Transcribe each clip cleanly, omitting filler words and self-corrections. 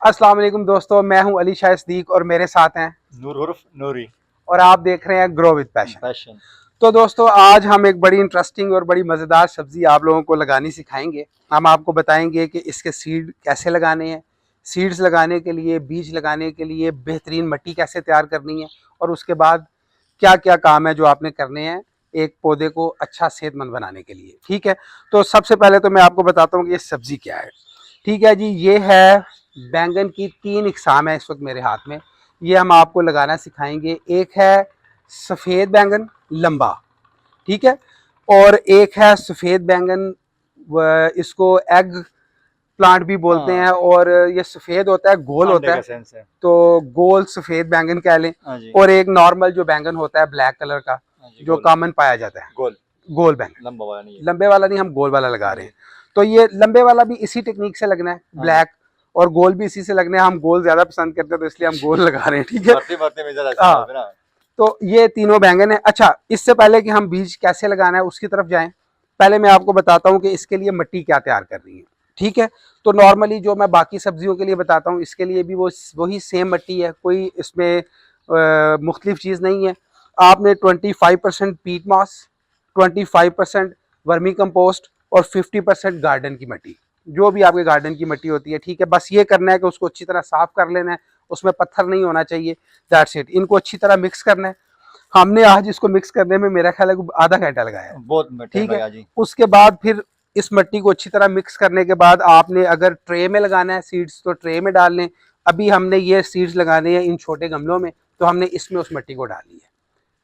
अस्सलाम वालेकुम दोस्तों, मैं हूं अली शाह सदीक और मेरे साथ हैं नूर उर्फ नूरी और आप देख रहे हैं ग्रो विद पैशन। फैशन। तो दोस्तों आज हम एक बड़ी इंटरेस्टिंग और बड़ी मज़ेदार सब्ज़ी आप लोगों को लगानी सिखाएंगे। हम आपको बताएंगे कि इसके सीड कैसे लगाने हैं, सीड्स लगाने के लिए, बीज लगाने के लिए बेहतरीन मिट्टी कैसे तैयार करनी है और उसके बाद क्या क्या काम है जो आपने करने हैं एक पौधे को अच्छा सेहतमंद बनाने के लिए। ठीक है, तो सबसे पहले तो मैं आपको बताता हूँ कि ये सब्ज़ी क्या है। ठीक है जी, ये है बैंगन की तीन इकसाम है इस वक्त मेरे हाथ में। ये हम आपको लगाना सिखाएंगे। एक है सफ़ेद बैंगन लंबा, ठीक है, और एक है सफ़ेद बैंगन, इसको एग प्लांट भी बोलते हैं, हाँ, और ये सफ़ेद होता है, गोल अंडे होता का है, सेंस है। तो गोल सफ़ेद बैंगन कह लें। हाँ जी। और एक नॉर्मल जो बैंगन होता है ब्लैक कलर का, हाँ जी, जो गोल। कॉमन पाया जाता है, गोल। गोल बैंगन। लंबा वाला नहीं है। लंबे वाला नहीं, हम गोल वाला लगा हाँ रहे जी। हैं। तो ये लंबे वाला भी इसी टेक्निक से लगना है, हाँ जी। ब्लैक, और गोल भी इसी से लगना है। हम गोल ज्यादा पसंद करते हैं तो इसलिए हम गोल लगा रहे हैं, ठीक है। भरते भरते में ज्यादा अच्छा हाँ, है ना। तो ये तीनों बैंगन है। अच्छा, इससे पहले कि हम बीज कैसे लगाना है उसकी तरफ जाएं, पहले मैं आपको बताता हूँ कि इसके लिए मिट्टी क्या तैयार करनी है। ठीक है, तो नॉर्मली जो मैं बाकी सब्जियों के लिए बताता हूँ, इसके लिए भी वो वही सेम मिट्टी है, कोई इसमें मुख्तलिफ चीज़ नहीं है। आपने 25% पीट मॉस, 25% वर्मी कंपोस्ट और 50% गार्डन की मिट्टी, जो भी आपके गार्डन की मिट्टी होती है, ठीक है, बस ये करना है कि उसको अच्छी तरह साफ कर लेना है, उसमें पत्थर नहीं होना चाहिए। That's it. इनको अच्छी तरह मिक्स करना है। हमने आज इसको मिक्स करने में मेरा ख्याल है आधा घंटा लगाया है, बहुत टाइम ठीक है। लगा जी। उसके बाद फिर इस मिट्टी को अच्छी तरह मिक्स करने के बाद आपने अगर ट्रे में लगाना है सीड्स तो ट्रे में डाल लें। अभी हमने ये सीड्स लगाने हैं इन छोटे गमलों में, तो हमने इसमें उस मिट्टी को डाली है,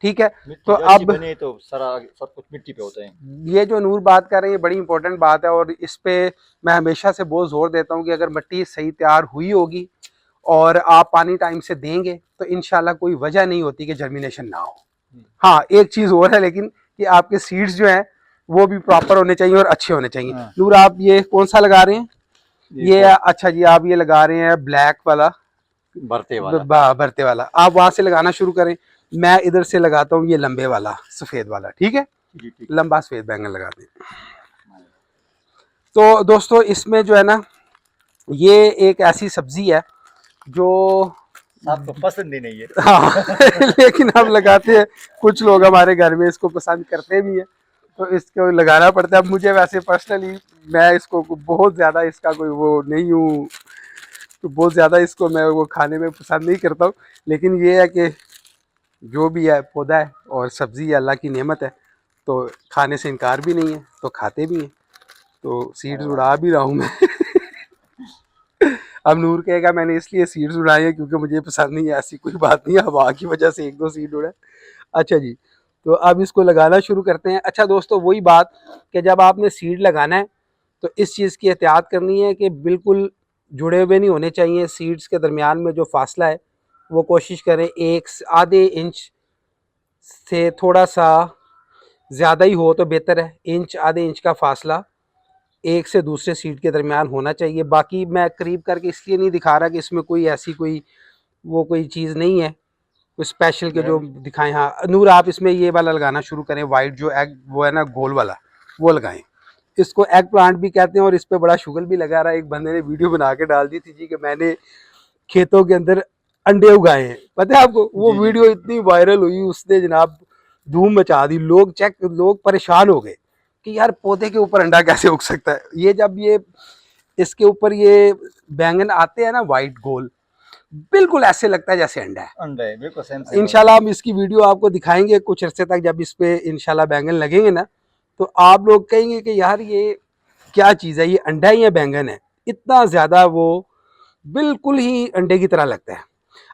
ठीक है। तो मिट्टी अच्छी अब बने तो सारा सब कुछ मिट्टी पे होता है। ये जो नूर बात कर रहे हैं ये बड़ी इंपॉर्टेंट बात है, और इस पे मैं हमेशा से बहुत जोर देता हूँ कि अगर मिट्टी सही तैयार हुई होगी और आप पानी टाइम से देंगे तो इंशाल्लाह कोई वजह नहीं होती कि जर्मिनेशन ना हो। हाँ, एक चीज और है लेकिन, कि आपके सीड्स जो हैं वो भी प्रॉपर होने चाहिए और अच्छे होने चाहिए। हाँ, नूर, आप ये कौन सा लगा रहे हैं? ये वो अच्छा जी, आप ये लगा रहे हैं ब्लैक वाला, भरते वाला। भरते वाला। आप वहां से लगाना शुरू करें, मैं इधर से लगाता हूँ ये लंबे वाला सफेद वाला, ठीक है। जी ठीक। लंबा सफेद बैंगन लगाते हैं। तो दोस्तों इसमें जो है ना, ये एक ऐसी सब्जी है जो, आपको पसंद ही नहीं है। हाँ लेकिन हम लगाते हैं। कुछ लोग हमारे घर में इसको पसंद करते भी हैं, तो इसको लगाना पड़ता है। अब मुझे वैसे पर्सनली, मैं इसको बहुत ज़्यादा इसका कोई वो नहीं हूँ, तो बहुत ज़्यादा इसको मैं वो खाने में पसंद नहीं करता हूँ। लेकिन ये है कि जो भी है पौधा है और सब्ज़ी है, अल्लाह की नेमत है, तो खाने से इनकार भी नहीं है, तो खाते भी हैं। तो सीड्स अरे वाह उड़ा जी। भी रहा हूँ मैं अब नूर कहेगा मैंने इसलिए सीड्स उड़ाए हैं क्योंकि मुझे पसंद नहीं है, ऐसी कोई बात नहीं है, हवा की वजह से एक दो सीड उड़े। अच्छा जी, तो अब इसको लगाना शुरू करते हैं। अच्छा दोस्तों, वही बात कि जब आपने सीड लगाना है तो इस चीज़ की एहतियात करनी है कि बिल्कुल जुड़े हुए नहीं होने चाहिए। सीड्स के दरमियान में जो फासला है वो कोशिश करें एक आधे इंच से थोड़ा सा ज़्यादा ही हो तो बेहतर है। इंच आधे इंच का फासला एक से दूसरे सीट के दरमियान होना चाहिए। बाकी मैं करीब करके इसलिए नहीं दिखा रहा कि इसमें कोई ऐसी कोई वो कोई चीज़ नहीं है, कोई स्पेशल के जो दिखाएं। हाँ नूर, आप इसमें ये वाला लगाना शुरू करें, वाइट जो एग वो है ना, गोल वाला, वो लगाएं। इसको एग प्लांट भी कहते हैं और इस पर बड़ा शुगर भी लगा रहा है। एक बंदे ने वीडियो बना के डाल दी थी जी कि मैंने खेतों के अंदर अंडे उगाए हैं, पता है आपको? वो जी जी वीडियो जी। इतनी वायरल हुई, उसने जनाब धूम मचा दी। लोग परेशान हो गए कि यार पौधे के ऊपर अंडा कैसे उग सकता है। ये जब ये इसके ऊपर ये बैंगन आते हैं ना वाइट गोल, बिल्कुल ऐसे लगता है जैसे अंडा है। अंडा है, बिल्कुल सेम सेम वही। इंशाल्लाह हम इसकी वीडियो आपको दिखाएंगे कुछ अरसे तक। जब इस पे इंशाल्लाह बैंगन लगेंगे ना, तो आप लोग कहेंगे कि यार ये क्या चीज़ है, ये अंडा ही है बैंगन है, इतना ज़्यादा वो बिल्कुल ही अंडे की तरह लगता है।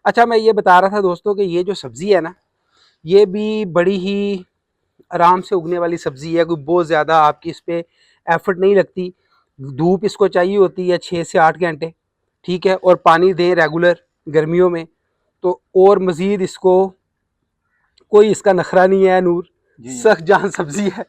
अच्छा, मैं ये बता रहा था दोस्तों कि ये जो सब्ज़ी है ना, ये भी बड़ी ही आराम से उगने वाली सब्ज़ी है। कोई बहुत ज़्यादा आपकी इस पर एफर्ट नहीं लगती। धूप इसको चाहिए होती है 6 से 8 घंटे, ठीक है, और पानी दें रेगुलर गर्मियों में, तो और मज़ीद इसको कोई इसका नखरा नहीं है नूर। जी जी। सख्त जान सब्ज़ी है,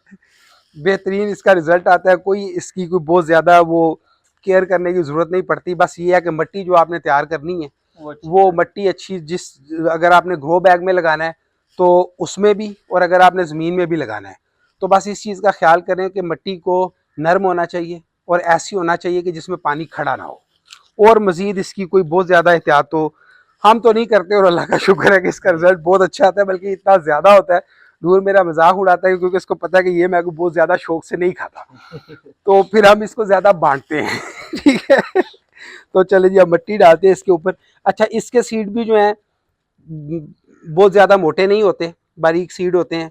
बेहतरीन इसका रिज़ल्ट आता है। कोई इसकी कोई बहुत ज़्यादा वो केयर करने की ज़रूरत नहीं पड़ती। बस ये है कि मिट्टी जो आपने तैयार करनी है, वो अच्छी वो तरह। मिट्टी अच्छी, जिस अगर आपने ग्रो बैग में लगाना है तो उसमें भी, और अगर आपने ज़मीन में भी लगाना है तो बस इस चीज़ का ख्याल करें कि मिट्टी को नरम होना चाहिए और ऐसी होना चाहिए कि जिसमें पानी खड़ा ना हो। और मज़ीद इसकी कोई बहुत ज़्यादा एहतियात तो हम तो नहीं करते, और अल्लाह का शुक्र है कि इसका रिजल्ट बहुत अच्छा आता है, बल्कि इतना ज़्यादा होता है। नूर मेरा मजाक उड़ाता है क्योंकि उसको पता है कि ये मैं बहुत ज़्यादा शौक से नहीं खाता, तो फिर हम इसको ज़्यादा बांटते हैं। ठीक है, तो चले जी, अब मिट्टी डालते हैं इसके ऊपर। अच्छा, इसके सीड भी जो हैं बहुत ज़्यादा मोटे नहीं होते, बारीक सीड होते हैं,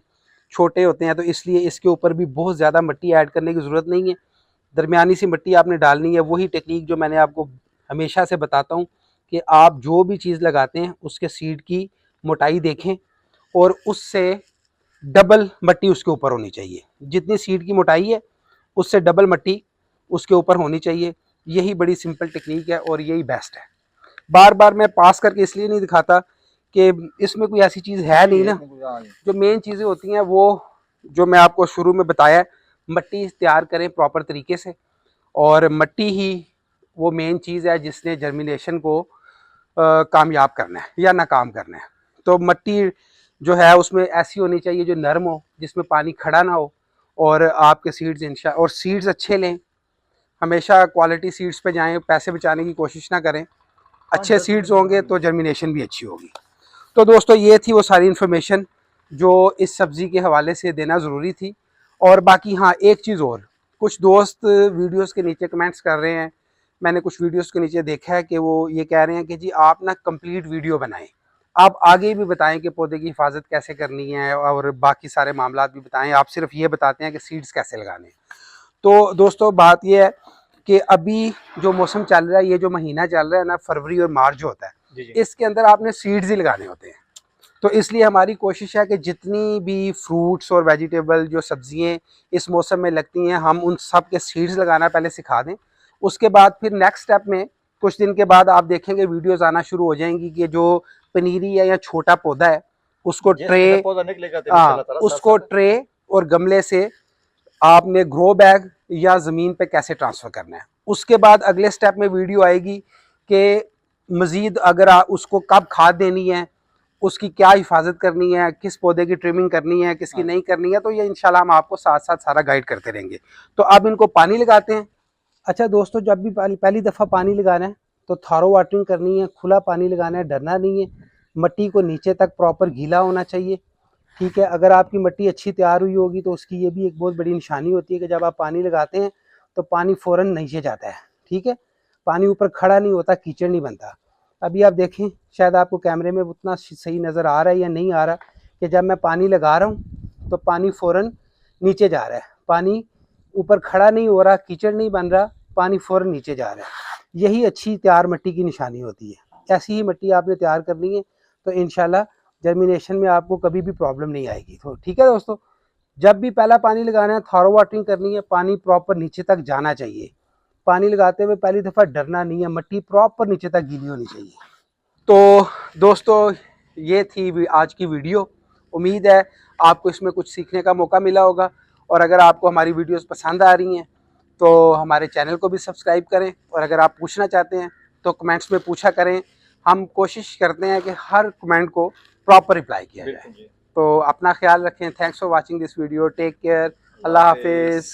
छोटे होते हैं, तो इसलिए इसके ऊपर भी बहुत ज़्यादा मिट्टी ऐड करने की ज़रूरत नहीं है। दरमियानी सी मिट्टी आपने डालनी है। वही टेक्निक जो मैंने आपको हमेशा से बताता हूँ कि आप जो भी चीज़ लगाते हैं उसके सीड की मोटाई देखें और उससे डबल मिट्टी उसके ऊपर होनी चाहिए। जितनी सीड की मोटाई है उससे डबल मिट्टी उसके ऊपर होनी चाहिए। यही बड़ी सिंपल टेक्निक है और यही बेस्ट है। बार बार मैं पास करके इसलिए नहीं दिखाता कि इसमें कोई ऐसी चीज़ है नहीं ना। जो मेन चीज़ें होती हैं वो जो मैं आपको शुरू में बताया, मिट्टी तैयार करें प्रॉपर तरीके से, और मिट्टी ही वो मेन चीज़ है जिसने जर्मिनेशन को कामयाब करना है या नाकाम करना है। तो मिट्टी जो है उसमें ऐसी होनी चाहिए जो नरम हो, जिसमें पानी खड़ा ना हो, और आपके सीड्स और सीड्स अच्छे लें। हमेशा क्वालिटी सीड्स पे जाएं, पैसे बचाने की कोशिश ना करें। अच्छे सीड्स होंगे तो जर्मिनेशन भी अच्छी होगी। तो दोस्तों, ये थी वो सारी इन्फॉर्मेशन जो इस सब्ज़ी के हवाले से देना ज़रूरी थी। और बाकी हाँ, एक चीज़ और, कुछ दोस्त वीडियोस के नीचे कमेंट्स कर रहे हैं, मैंने कुछ वीडियोस के नीचे देखा है कि वो ये कह रहे हैं कि जी आप ना कंप्लीट वीडियो बनाएं, आप आगे भी बताएं कि पौधे की हिफाजत कैसे करनी है और बाकी सारे मामला भी बताएं। आप सिर्फ ये बताते हैं कि सीड्स कैसे लगाने हैं। तो दोस्तों, बात यह है कि अभी जो मौसम चल रहा है, ये जो महीना चल रहा है ना, फरवरी और मार्च जो होता है, इसके अंदर आपने सीड्स ही लगाने होते हैं। तो इसलिए हमारी कोशिश है कि जितनी भी फ्रूट्स और वेजिटेबल जो सब्जियां इस मौसम में लगती हैं, हम उन सब के सीड्स लगाना पहले सिखा दें। उसके बाद फिर नेक्स्ट स्टेप में कुछ दिन के बाद आप देखेंगे वीडियोस आना शुरू हो जाएंगी कि जो पनीरी है या छोटा पौधा है उसको ट्रे, उसको ट्रे और गमले से आपने ग्रो बैग या ज़मीन पे कैसे ट्रांसफ़र करना है। उसके बाद अगले स्टेप में वीडियो आएगी कि मज़ीद अगर उसको कब खाद देनी है, उसकी क्या हिफाजत करनी है, किस पौधे की ट्रिमिंग करनी है, किसकी नहीं करनी है। तो ये इंशाल्लाह हम आपको साथ साथ सारा गाइड करते रहेंगे। तो अब इनको पानी लगाते हैं। अच्छा दोस्तों, जब भी पहली दफ़ा पानी लगाना है तो थारो वाटरिंग करनी है, खुला पानी लगाना है, डरना नहीं है। मिट्टी को नीचे तक प्रॉपर गीला होना चाहिए। ठीक है, अगर आपकी मिट्टी अच्छी तैयार हुई होगी तो उसकी ये भी एक बहुत बड़ी निशानी होती है कि जब आप पानी लगाते हैं तो पानी फ़ौरन नीचे जाता है। ठीक है, पानी ऊपर खड़ा नहीं होता, कीचड़ नहीं बनता। अभी आप देखें, शायद आपको कैमरे में उतना सही नज़र आ रहा है या नहीं आ रहा, कि जब मैं पानी लगा रहा हूँ तो पानी फ़ौरन नीचे जा रहा है, पानी ऊपर खड़ा नहीं हो रहा, कीचड़ नहीं बन रहा, पानी फ़ौरन नीचे जा रहा है। यही अच्छी तैयार मिट्टी की निशानी होती है। ऐसी ही मिट्टी आपने तैयार करनी है तो इंशाल्लाह जर्मिनेशन में आपको कभी भी प्रॉब्लम नहीं आएगी। तो ठीक है दोस्तों, जब भी पहला पानी लगाना है, थारो वाटरिंग करनी है, पानी प्रॉपर नीचे तक जाना चाहिए। पानी लगाते हुए पहली दफ़ा डरना नहीं है, मिट्टी प्रॉपर नीचे तक गीली होनी चाहिए। तो दोस्तों, ये थी आज की वीडियो। उम्मीद है आपको इसमें कुछ सीखने का मौका मिला होगा, और अगर आपको हमारी वीडियोस पसंद आ रही हैं तो हमारे चैनल को भी सब्सक्राइब करें, और अगर आप पूछना चाहते हैं तो कमेंट्स में पूछा करें। हम कोशिश करते हैं कि हर कमेंट को प्रॉपर रिप्लाई किया जाए। तो अपना ख्याल रखें। Thanks for watching this video. Take care. अल्लाह हाफिज़।